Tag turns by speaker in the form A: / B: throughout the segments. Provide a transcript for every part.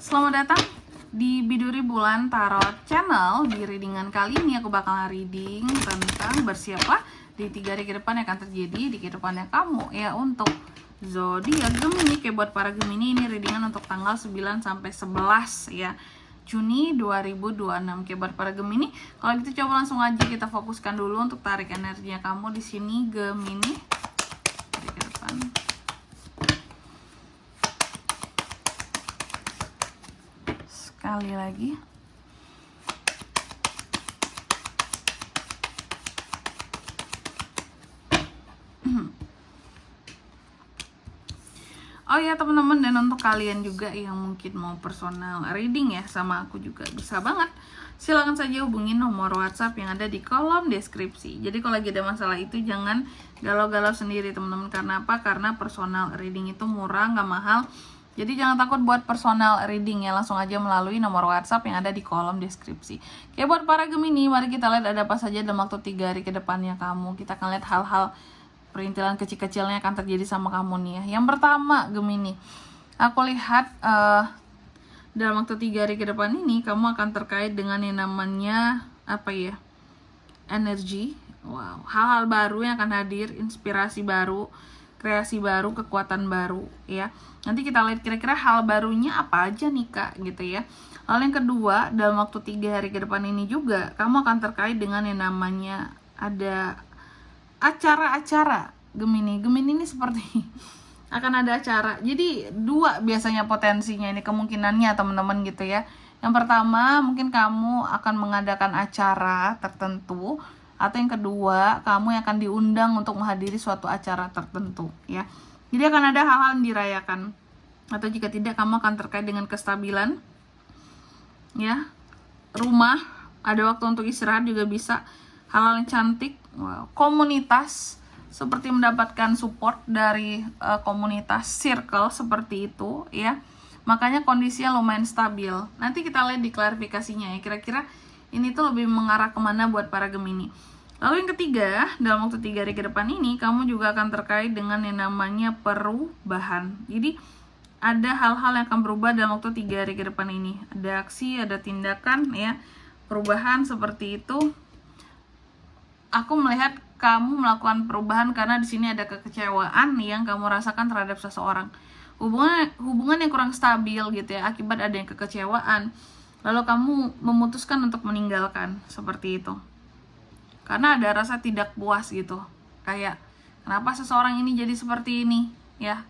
A: Selamat datang di Biduri Bulan Tarot Channel. Di readingan kali ini aku bakal reading tentang bersiaplah di 3 hari ke depan yang akan terjadi di kehidupannya kamu ya untuk zodiak Gemini. Kayak buat para Gemini ini readingan untuk tanggal 9 sampai 11 ya Juni 2026. Kayak buat para Gemini, kalau gitu coba langsung aja kita fokuskan dulu untuk tarik energinya kamu di sini Gemini. Hari ke depan. Sekali lagi. Oh ya teman-teman, dan untuk kalian juga yang mungkin mau personal reading ya sama aku juga bisa banget. Silahkan saja hubungin nomor WhatsApp yang ada di kolom deskripsi. Jadi kalau lagi ada masalah itu jangan galau-galau sendiri teman-teman. Karena apa? Karena personal reading itu murah, nggak mahal. Jadi jangan takut buat personal reading ya, langsung aja melalui nomor WhatsApp yang ada di kolom deskripsi. Oke, buat para Gemini, mari kita lihat ada apa saja dalam waktu 3 hari ke depannya kamu. Kita akan lihat hal-hal perintilan kecil-kecilnya akan terjadi sama kamu nih ya. Yang pertama Gemini, aku lihat dalam waktu 3 hari ke depan ini kamu akan terkait dengan yang namanya apa ya, energi. Wow, hal-hal baru yang akan hadir, inspirasi baru, kreasi baru, kekuatan baru ya. Nanti kita lihat kira-kira hal barunya apa aja nih Kak gitu ya. Lalu yang kedua, dalam waktu 3 hari ke depan ini juga kamu akan terkait dengan yang namanya ada acara-acara Gemini. Gemini ini seperti akan ada acara. Jadi dua biasanya potensinya ini kemungkinannya teman-teman gitu ya. Yang pertama mungkin kamu akan mengadakan acara tertentu, atau yang kedua kamu yang akan diundang untuk menghadiri suatu acara tertentu ya. Jadi akan ada hal-hal yang dirayakan. Atau jika tidak kamu akan terkait dengan kestabilan ya, rumah, ada waktu untuk istirahat juga bisa, hal-hal yang cantik. Wow. Komunitas, seperti mendapatkan support dari komunitas circle seperti itu ya. Makanya kondisinya lumayan stabil. Nanti kita lihat di klarifikasinya ya, kira-kira ini tuh lebih mengarah kemana buat para Gemini. Lalu yang ketiga, dalam waktu 3 hari ke depan ini kamu juga akan terkait dengan yang namanya perubahan. Jadi ada hal-hal yang akan berubah dalam waktu 3 hari ke depan ini. Ada aksi, ada tindakan ya, perubahan seperti itu. Aku melihat kamu melakukan perubahan karena di sini ada kekecewaan yang kamu rasakan terhadap seseorang. Hubungan yang kurang stabil gitu ya, akibat ada yang kekecewaan. Lalu kamu memutuskan untuk meninggalkan seperti itu. Karena ada rasa tidak puas gitu. Kayak kenapa seseorang ini jadi seperti ini ya?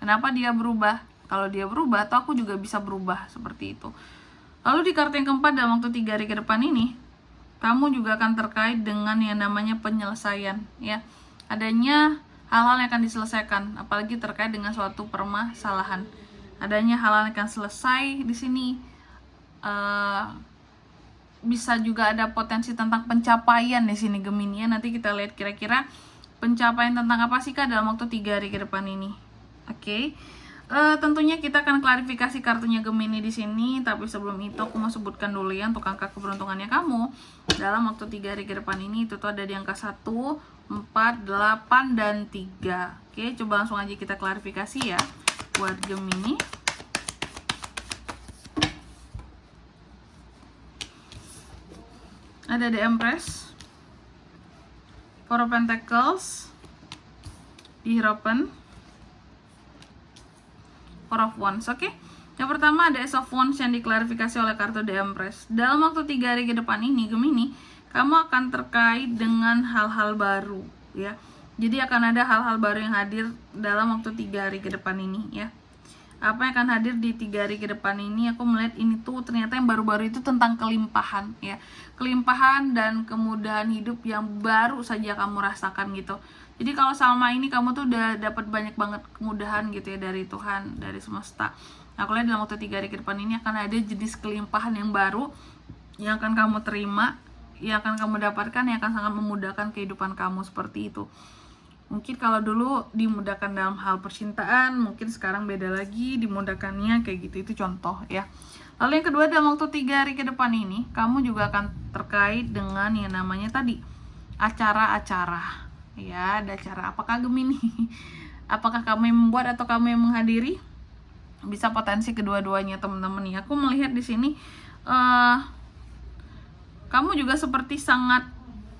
A: Kenapa dia berubah? Kalau dia berubah, atau aku juga bisa berubah seperti itu. Lalu di kartu yang keempat, dalam waktu 3 hari ke depan ini kamu juga akan terkait dengan yang namanya penyelesaian ya. Adanya hal-hal yang akan diselesaikan, apalagi terkait dengan suatu permasalahan. Adanya hal-hal yang akan selesai di sini. Bisa juga ada potensi tentang pencapaian di sini Gemini ya. Nanti kita lihat kira-kira pencapaian tentang apa sih Kak dalam waktu 3 hari ke depan ini. Oke. Tentunya kita akan klarifikasi kartunya Gemini di sini, tapi sebelum itu aku mau sebutkan dulu ya untuk angka keberuntungannya kamu dalam waktu 3 hari ke depan ini. Itu tuh ada di angka 1, 4, 8 dan 3. Oke, coba langsung aja kita klarifikasi ya buat Gemini. Ada The Empress, Four of Pentacles, The Hierophant, Four of Wands. Oke. Yang pertama ada Ace of Wands yang diklarifikasi oleh kartu The Empress. Dalam waktu 3 hari ke depan ini Gemini, kamu akan terkait dengan hal-hal baru ya. Jadi akan ada hal-hal baru yang hadir dalam waktu 3 hari ke depan ini ya. Apa yang akan hadir di 3 hari ke depan ini, aku melihat ini tuh ternyata yang baru-baru itu tentang kelimpahan ya. Kelimpahan dan kemudahan hidup yang baru saja kamu rasakan gitu. Jadi kalau selama ini kamu tuh udah dapat banyak banget kemudahan gitu ya dari Tuhan, dari semesta. Aku lihat dalam waktu 3 hari ke depan ini akan ada jenis kelimpahan yang baru yang akan kamu terima, yang akan kamu dapatkan, yang akan sangat memudahkan kehidupan kamu seperti itu. Mungkin kalau dulu dimudahkan dalam hal percintaan, mungkin sekarang beda lagi dimudahkannya kayak gitu. Itu contoh ya. Lalu yang kedua, dalam waktu 3 hari ke depan ini kamu juga akan terkait dengan yang namanya tadi acara-acara ya. Ada acara apakah Gemini? Apakah kamu yang membuat atau kamu yang menghadiri? bisa potensi kedua-duanya teman-teman ya. Aku melihat di sini kamu juga seperti sangat,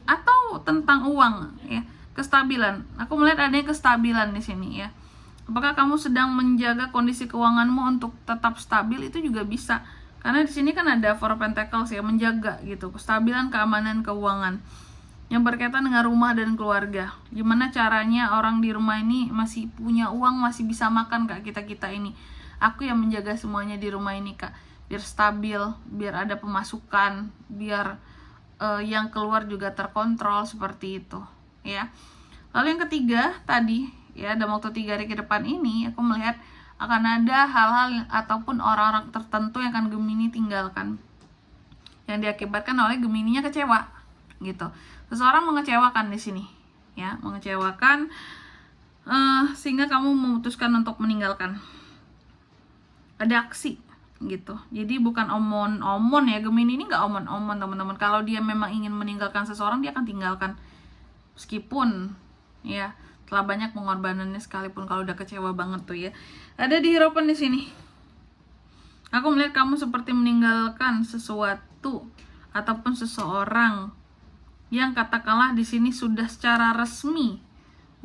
A: atau tentang uang ya, kestabilan. Aku melihat adanya kestabilan di sini ya. Apakah kamu sedang menjaga kondisi keuanganmu untuk tetap stabil, itu juga bisa. Karena di sini kan ada Four of Pentacles ya, menjaga gitu, kestabilan, keamanan, keuangan yang berkaitan dengan rumah dan keluarga. Gimana caranya orang di rumah ini masih punya uang, masih bisa makan Kak, kita ini. Aku yang menjaga semuanya di rumah ini Kak, biar stabil, biar ada pemasukan, biar yang keluar juga terkontrol, seperti itu ya. Lalu yang ketiga tadi ya, dalam waktu 3 hari ke depan ini aku melihat akan ada hal-hal ataupun orang-orang tertentu yang akan Gemini tinggalkan, yang diakibatkan oleh Gemininya kecewa gitu. Seseorang mengecewakan di sini ya, mengecewakan sehingga kamu memutuskan untuk meninggalkan. Ada aksi gitu. Jadi bukan omon-omon ya, Gemini ini nggak omon-omon teman-teman. Kalau dia memang ingin meninggalkan seseorang, dia akan tinggalkan meskipun ya telah banyak pengorbanannya sekalipun, kalau udah kecewa banget tuh ya. Ada di Hierophant di sini. Aku melihat kamu seperti meninggalkan sesuatu ataupun seseorang yang katakanlah di sini sudah secara resmi.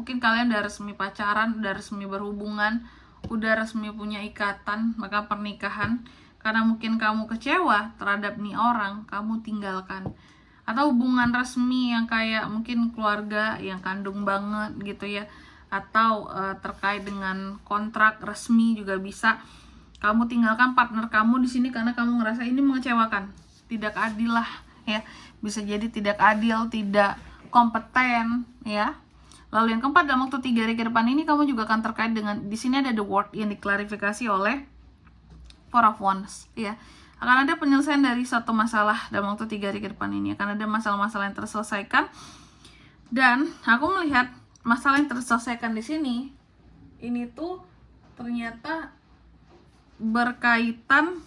A: Mungkin kalian udah resmi pacaran, udah resmi berhubungan, udah resmi punya ikatan, maka pernikahan. Karena mungkin kamu kecewa terhadap nih orang, kamu tinggalkan. Atau hubungan resmi yang kayak mungkin keluarga yang kandung banget gitu ya, atau terkait dengan kontrak resmi juga bisa. Kamu tinggalkan partner kamu di sini karena kamu ngerasa ini mengecewakan, tidak adil lah ya, bisa jadi tidak adil, tidak kompeten ya. Lalu yang keempat, dalam waktu 3 hari ke depan ini kamu juga akan terkait dengan, di sini ada the word yang diklarifikasi oleh Four of Wands ya. Akan ada penyelesaian dari satu masalah dalam waktu 3 hari ke depan ini. Akan ada masalah-masalah yang terselesaikan. Dan aku melihat masalah yang terselesaikan di sini, ini tuh ternyata berkaitan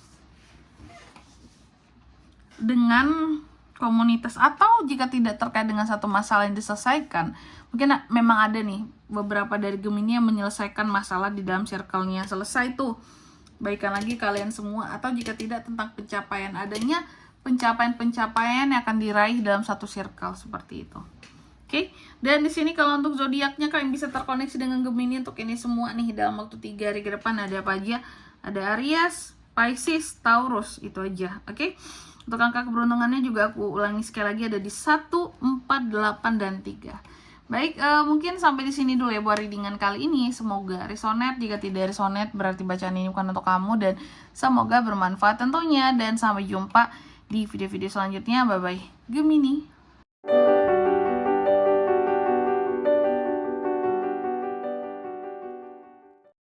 A: dengan komunitas, atau jika tidak terkait dengan satu masalah yang diselesaikan, mungkin memang ada nih beberapa dari Gemini yang menyelesaikan masalah di dalam circle-nya, selesai tuh, baikan lagi kalian semua. Atau jika tidak, tentang pencapaian, adanya pencapaian-pencapaian yang akan diraih dalam satu circle, seperti itu. Oke, dan di sini kalau untuk zodiaknya kalian bisa terkoneksi dengan Gemini untuk ini semua nih dalam waktu 3 hari ke depan. Ada apa aja? Ada Aries, Pisces, Taurus, itu aja. Oke. Untuk angka keberuntungannya juga aku ulangi sekali lagi, ada di 1, 4, 8, dan 3. Baik, mungkin sampai di sini dulu ya buat readingan kali ini. Semoga resonate. Jika tidak resonate, berarti bacaan ini bukan untuk kamu, dan semoga bermanfaat tentunya. Dan sampai jumpa di video-video selanjutnya. Bye-bye, Gemini.